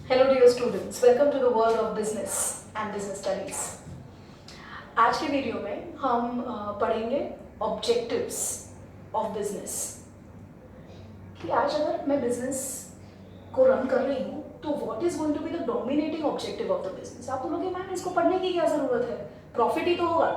Hello dear students, welcome to the world of business and business studies. आज के video में हम पढ़ेंगे ऑब्जेक्टिव्स ऑफ बिजनेस कि आज अगर मैं बिजनेस को रन कर रही हूँ तो what is going to be the dominating objective of the business. आप बोलोगे मैम इसको पढ़ने की क्या ज़रूरत है, प्रॉफिट ही तो होगा।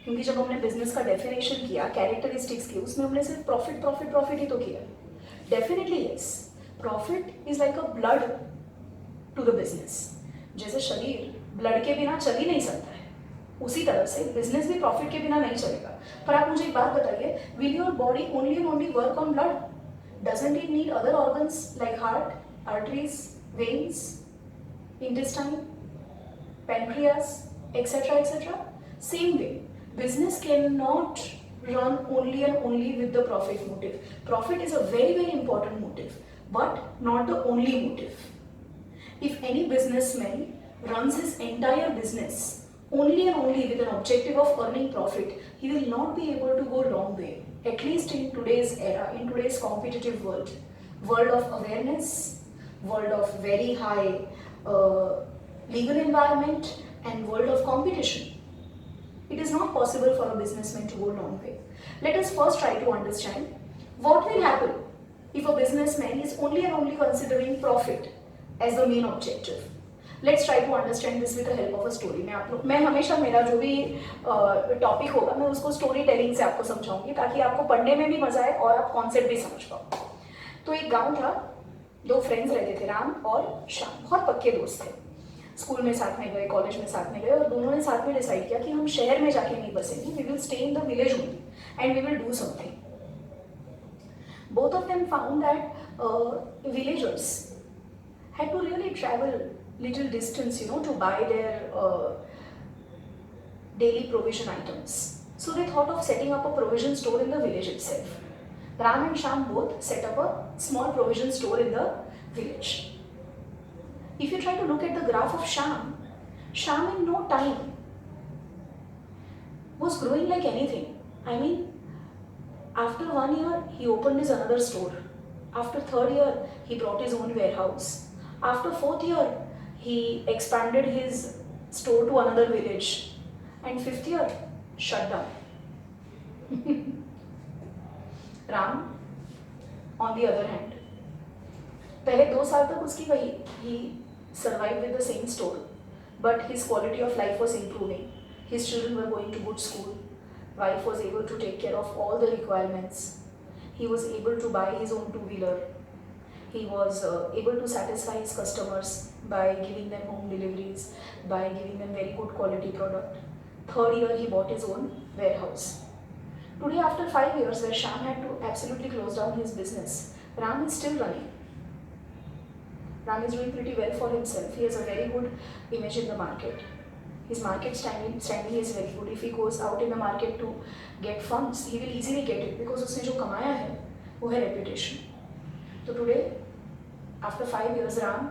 क्योंकि जब हमने बिजनेस का डेफिनेशन किया, कैरेक्टरिस्टिक्स की, उसमें हमने सिर्फ प्रॉफिट प्रॉफिट प्रॉफिट ही तो किया। Definitely yes, profit is like a blood to the business. जैसे शरीर ब्लड के बिना चल ही नहीं सकता है, उसी तरह से बिजनेस भी प्रॉफिट के बिना नहीं चलेगा। पर आप मुझे एक बात बताइए, will your body only and only work on blood? Doesn't it need other organs like heart, arteries, veins, intestine, pancreas, etc., etc.? Same way, business cannot run only and only with the profit motive. Profit is a very, very important motive, but not the only motive. If any businessman runs his entire business only and only with an objective of earning profit, he will not be able to go long way, at least in today's era, in today's competitive world of awareness, world of very high legal environment, and world of competition. It is not possible for a businessman to go long way. Let us first try to understand what will happen if a businessman is only and only considering profit as the main objective. Let's try to understand this with the help of a story. मैं हमेशा मेरा जो भी topic होगा मैं उसको story telling से आपको समझाऊंगी, ताकि आपको पढ़ने में भी मजा आए और आप कॉन्सेप्ट भी समझ पाओ। तो एक गांव था, दो फ्रेंड्स रहते थे, राम और श्याम, बहुत पक्के दोस्त थे। स्कूल में साथ में गए, कॉलेज में साथ में गए, और दोनों ने साथ में डिसाइड किया कि हम शहर में जाके नहीं बसेंगे, we will stay in the village only and we will do something. Both of them found that villagers had to really travel little distance, to buy their daily provision items. So they thought of setting up a provision store in the village itself. Ram and Sham both set up a small provision store in the village. If you try to look at the graph of Sham in no time was growing like anything. I mean, after 1 year, he opened his another store. After 3rd year, he brought his own warehouse. After 4th year, he expanded his store to another village. And 5th year, shut down. Ram, on the other hand, पहले 2 साल तक उसकी वही, he survived with the same store, but his quality of life was improving. His children were going to good school. Wife was able to take care of all the requirements. He was able to buy his own two-wheeler. He was able to satisfy his customers by giving them home deliveries, by giving them very good quality product. 3rd year, he bought his own warehouse. Today, after 5 years, where Sham had to absolutely close down his business, Ram is still running. Ram is doing pretty well for himself. He has a very good image in the market. His market standing is very good. If he goes out in the market to get funds, he will easily get it because उसने जो कमाया है वो है reputation. So today, after 5 years, Ram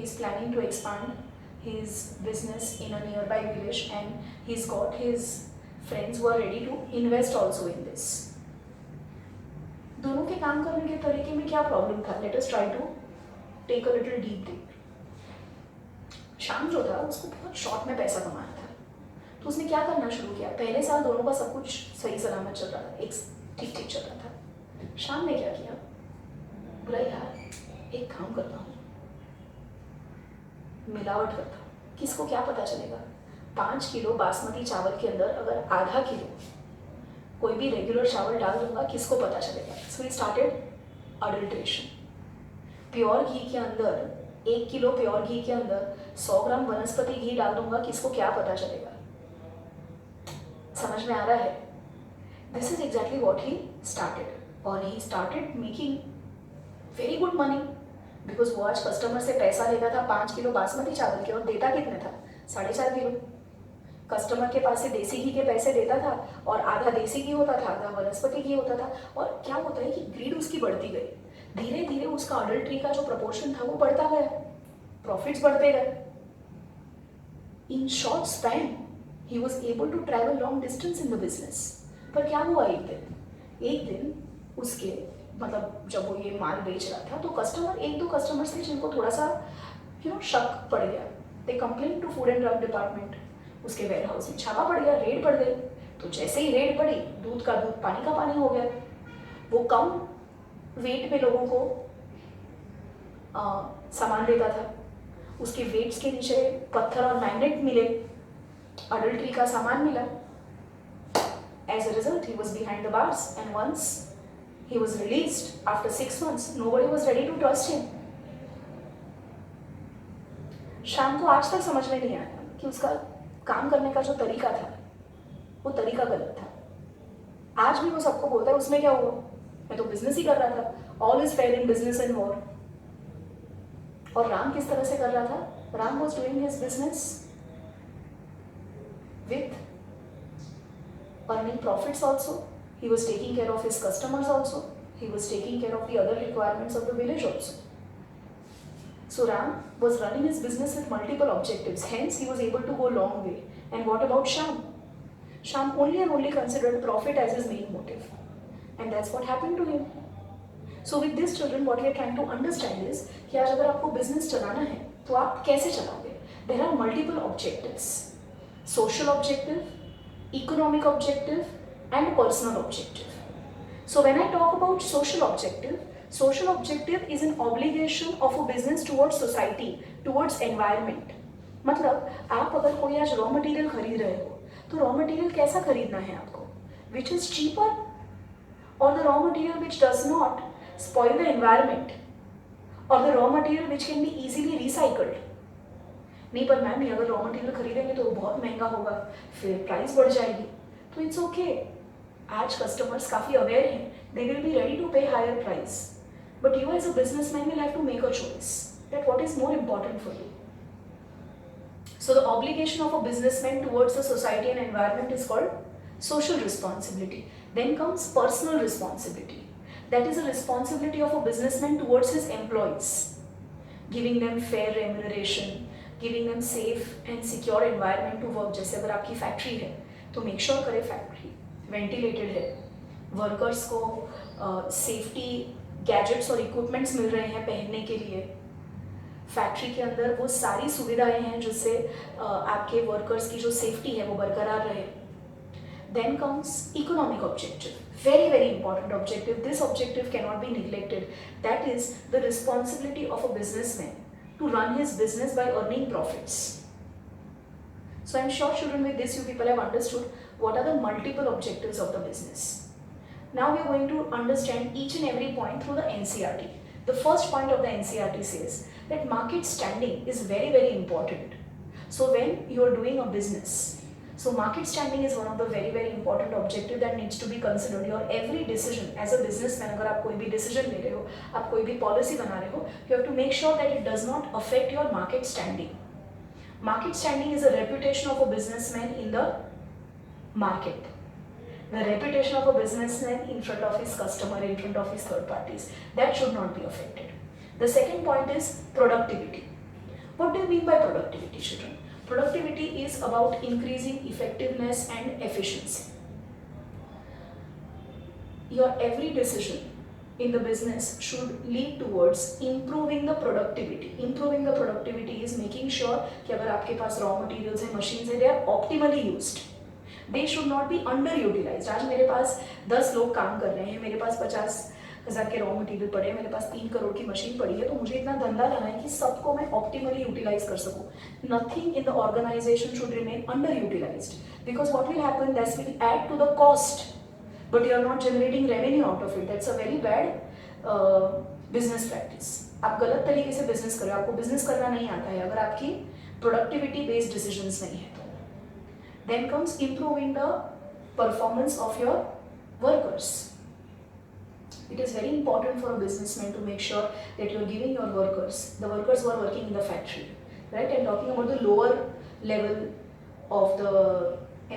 is planning to expand his business in a nearby village, and he's got his friends who are ready to invest also in this. दोनों के काम करने के तरीके में क्या प्रॉब्लम था? Let us try to take a little deep dig. शाम जो था उसको बहुत शॉर्ट में पैसा कमाना था, तो उसने क्या करना शुरू किया। पहले साल दोनों का सब कुछ सही सलामत चल रहा था, एक ठीक ठीक चल रहा था। शाम ने क्या किया, बोला यार एक काम करता हूँ, मिलावट करता हूँ। किसको क्या पता चलेगा? 5 किलो बासमती चावल के अंदर अगर आधा किलो कोई भी रेगुलर चावल डाल दूंगा, किसको पता चलेगा? सो ही स्टार्टेड अडल्ट्रेशन। प्योर घी के अंदर 1 किलो प्योर घी के अंदर 100 ग्राम वनस्पति घी डाल दूंगा, किसको क्या पता चलेगा? समझ में आ रहा है? This is exactly what he started, और he started making very good money, because वो आज कस्टमर से पैसा लेता था 5 किलो बासमती चावल के, और देता कितने था? 4.5 किलो। कस्टमर के पास से देसी घी के पैसे देता था, और आधा देसी घी होता था, आधा वनस्पति घी होता था। और क्या होता है कि ग्रीड उसकी बढ़ती गई, धीरे धीरे उसका अडल्ट्री का जो प्रपोर्शन था वो बढ़ता गया, प्रॉफिट्स बढ़ते गए। इन शॉर्ट स्पैन ही was able to travel long distance in the business. पर क्या हुआ, एक दिन उसके मतलब जब वो ये माल बेच रहा था तो एक दो कस्टमर्स थे जिनको थोड़ा सा शक पड़ गया. They complain to food and drug department. उसके वेयर हाउस में छापा पड़ गया, रेड पड़ गई. तो जैसे ही रेड पड़ी, दूध का दूध पानी का पानी हो गया. वो कम वेट में लोगों को सामान देता था. उसके वेट्स के नीचे पत्थर और मैग्नेट मिले, अडल्ट्री का सामान मिला. As a result, he was behind the bars, and once he was released after 6 months, nobody was ready to trust him. शाम को आज तक समझ में नहीं आया कि उसका काम करने का जो तरीका था वो तरीका गलत था. आज भी वो सबको बोलता है उसमें क्या हुआ, मैं तो बिजनेस ही कर रहा था. All is fair in business and war. और राम किस तरह से कर रहा था? Ram was doing his business with earning profits also. He was taking care of his customers also. He was taking care of the other requirements of the village also. So Ram was running his business with multiple objectives. Hence, he was able to go a long way. And what about Shyam? Shyam only and only considered profit as his main motive. And that's what happened to him. So with these children, what we are trying to understand is कि आज अगर आपको business चलाना है तो आप कैसे चलाओगे? There are multiple objectives. Social objective, economic objective and personal objective. So when I talk about social objective is an obligation of a business towards society, towards environment. मतलब आप अगर कोई आज रॉ मटेरियल खरीद रहे हो तो रॉ मटेरियल कैसा खरीदना है आपको? Which is cheaper or the raw material which does not spoil the environment or the raw material which can be easily recycled. नहीं पर मैम ये अगर रॉ मटेरियल खरीदेंगे तो बहुत महंगा होगा, फिर प्राइस बढ़ जाएगी. तो इट्स ओके. आज कस्टमर्स काफ़ी अवेयर हैं, they will be ready to pay higher price. But you as a businessman will have to make a choice that what is more important for you. So the obligation of a businessman towards the society and environment is called social responsibility. Then comes personal responsibility. That is a responsibility of a businessman towards his employees, giving them fair remuneration, giving them safe and secure environment to work. जैसे अगर आपकी factory है तो make sure करें factory ventilated है, workers को safety gadgets और equipments मिल रहे हैं पहनने के लिए. फैक्ट्री के अंदर वो सारी सुविधाएं हैं जिससे आपके वर्कर्स की जो सेफ्टी है वो बरकरार रहे. Then comes economic objective. very very important objective. This objective cannot be neglected. That is the responsibility of a businessman to run his business by earning profits. So I am sure children with this you people have understood what are the multiple objectives of the business. Now we are going to understand each and every point through the NCERT. The first point of the NCERT says that market standing is very very important. So when you are doing a business, so market standing is one of the very very important objective that needs to be considered. Your every decision as a businessman, अगर आप कोई भी decision ले रहे हो, आप कोई भी policy बना रहे हो, you have to make sure that it does not affect your market standing. Market standing is a reputation of a businessman in the market. The reputation of a businessman in front of his customer, in front of his third parties, that should not be affected. The second point is productivity. What do you mean by productivity, children? Productivity is about increasing effectiveness and efficiency. Your every decision in the business should lead towards improving the productivity. Improving the productivity is making sure कि अगर आपके पास raw materials हैं, machines हैं, they are optimally used. They should not be underutilized. आज मेरे पास 10 लोग काम कर रहे हैं, मेरे पास 50,000 के रॉ मटेरियल पड़े हैं, मेरे पास 3 करोड़ की मशीन पड़ी है, तो मुझे इतना धंधा लाना है कि सबको मैं ऑप्टिमली यूटिलाइज कर सकूं. Nothing in the organisation should remain underutilised, because what will happen, that will add to the cost but you are not generating revenue out of it. That's a very bad business practice. आप गलत तरीके से business कर रहे हो, आपको business करना नहीं आता है अगर आपकी प्रोडक्टिविटी बेस्ड डिसीजंस नहीं है. Then comes improving the performance of your workers. It is very important for a businessman to make sure that you are giving your workers, the workers who are working in the factory, right? I'm talking about the lower level of the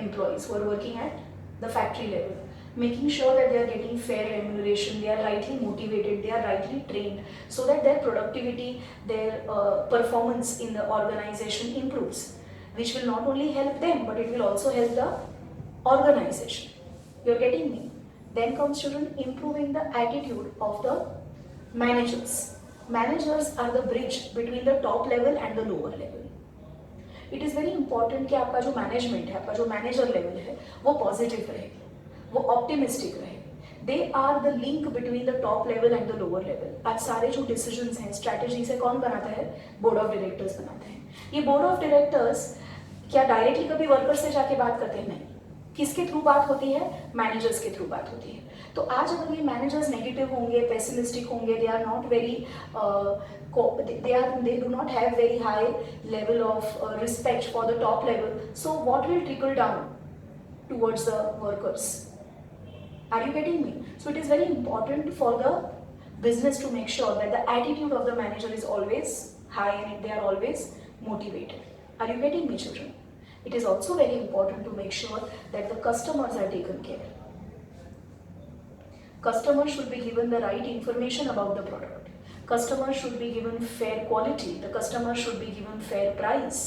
employees who are working at the factory level, making sure that they are getting fair remuneration, they are rightly motivated, they are rightly trained, so that their productivity, their performance in the organization improves, which will not only help them but it will also help the organization. You're getting me? Then comes, children, improving the attitude of the managers. Managers are the bridge between the top level and the lower level. It is very important कि आपका जो management है, आपका जो manager level है, वो positive रहे, वो ऑप्टिमिस्टिक रहे. They are the link between the top level and the lower level. आज सारे जो डिसीजंस हैं, स्ट्रैटेजीज है, कौन बनाता है? बोर्ड ऑफ डायरेक्टर्स बनाते हैं. ये बोर्ड ऑफ डायरेक्टर्स क्या डायरेक्टली कभी वर्कर से जाके बात करते हैं? नहीं. किसके थ्रू बात होती है? मैनेजर्स के थ्रू बात होती है. तो आज अगर ये मैनेजर्स नेगेटिव होंगे, पेसिमिस्टिक होंगे, they are not very they do not have very high level of respect for the top level, so what will trickle down towards the workers? Are you getting me? So it is very important for the business to make sure that the attitude of the manager is always high and they are always motivated. Are you getting me, children? It is also very important to make sure that the customers are taken care. Customers should be given the right information about the product. Customers should be given fair quality. The customer should be given fair price.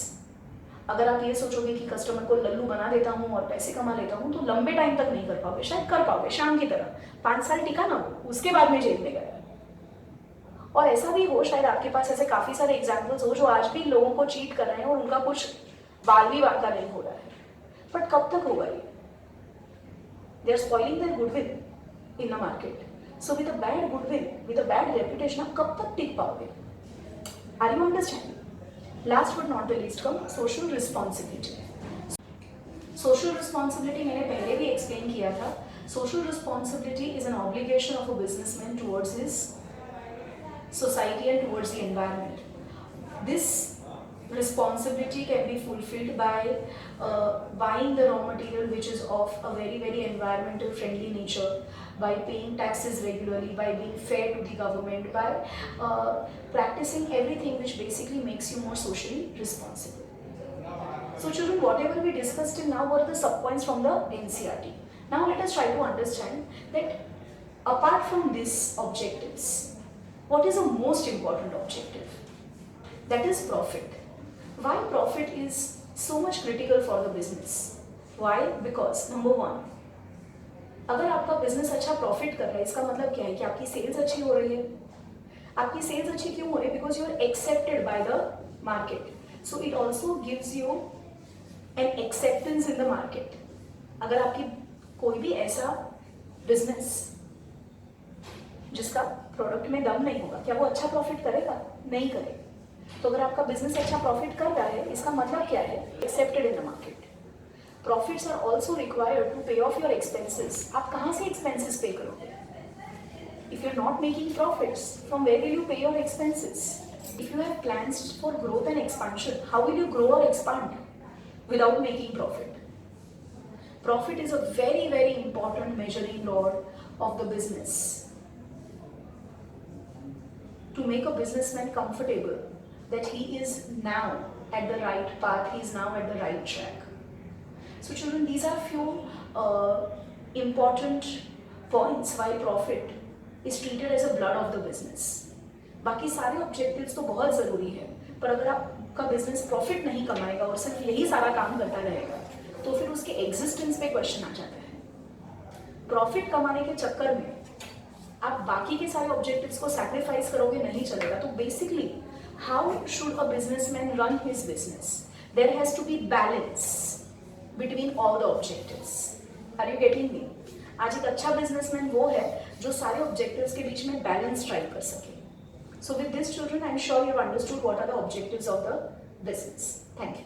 अगर आप ये सोचोगे कि customer को लल्लू बना देता हूँ और पैसे कमा लेता हूँ तो लंबे टाइम तक नहीं कर पाओगे. शायद कर पाओगे शाम की तरह, 5 साल टिका ना हो, उसके बाद में जेल में गया. और ऐसा भी हो, शायद आपके पास ऐसे काफी सारे एग्जाम्पल्स हो जो आज भी लोगों को चीट कर रहे हैं और उनका कुछ बाल भी बांका नहीं हो रहा है. बट कब तक होगा ये? They are spoiling their goodwill in the market. So with a bad goodwill, with a bad reputation, आप कब तक टिक पाओगे? Are you understanding? Last but not the least come social responsibility. Social responsibility मैंने पहले भी explain किया था. Social responsibility is an obligation of a businessman towards his society and towards the environment. This responsibility can be fulfilled by buying the raw material which is of a very environmental friendly nature, by paying taxes regularly, by being fair to the government, by practicing everything which basically makes you more socially responsible. So children, whatever we discussed till now were the subpoints from the NCERT. Now let us try to understand that apart from these objectives, what is the most important objective? That is profit. Why profit is so much critical for the business? Why? Because number one, अगर आपका business अच्छा profit कर रहा है, इसका मतलब क्या है कि आपकी सेल्स अच्छी हो रही है. आपकी सेल्स अच्छी क्यों हो रही है? Because you are accepted by the market. So it also gives you an acceptance in the market. अगर आपकी कोई भी ऐसा बिजनेस जिसका प्रोडक्ट में दम नहीं होगा, क्या वो अच्छा प्रॉफिट करेगा? नहीं करेगा. तो अगर आपका बिजनेस अच्छा प्रॉफिट कर रहा है, इसका मतलब क्या है? Accepted in the market. Profits are also required to pay off your expenses. आप कहाँ से expenses pay करोगे? If you're not making profits, from where will you pay your expenses? If you have plans for growth and expansion, how will you grow or expand without making profit? Profit is a very important measuring rod of the business. To make a businessman comfortable that he is now at the right path, he is now at the right track. So children, these are few important points why profit is treated as a blood of the business. बाकी सारे objectives तो बहुत ज़रूरी है, पर अगर आपका business profit नहीं कमाएगा और सिर्फ यही सारा काम करता रहेगा, तो फिर उसके existence पे question आ जाता है. Profit कमाने के चक्कर में आप बाकी के सारे objectives को sacrifice करोगे, नहीं चलेगा. तो basically, how should a businessman run his business? There has to be balance between all the objectives. Are you getting me? आज एक अच्छा businessman वो है जो सारे objectives के बीच में balance strike कर सके. So with this children, I am sure you have understood what are the objectives of the business. Thank you.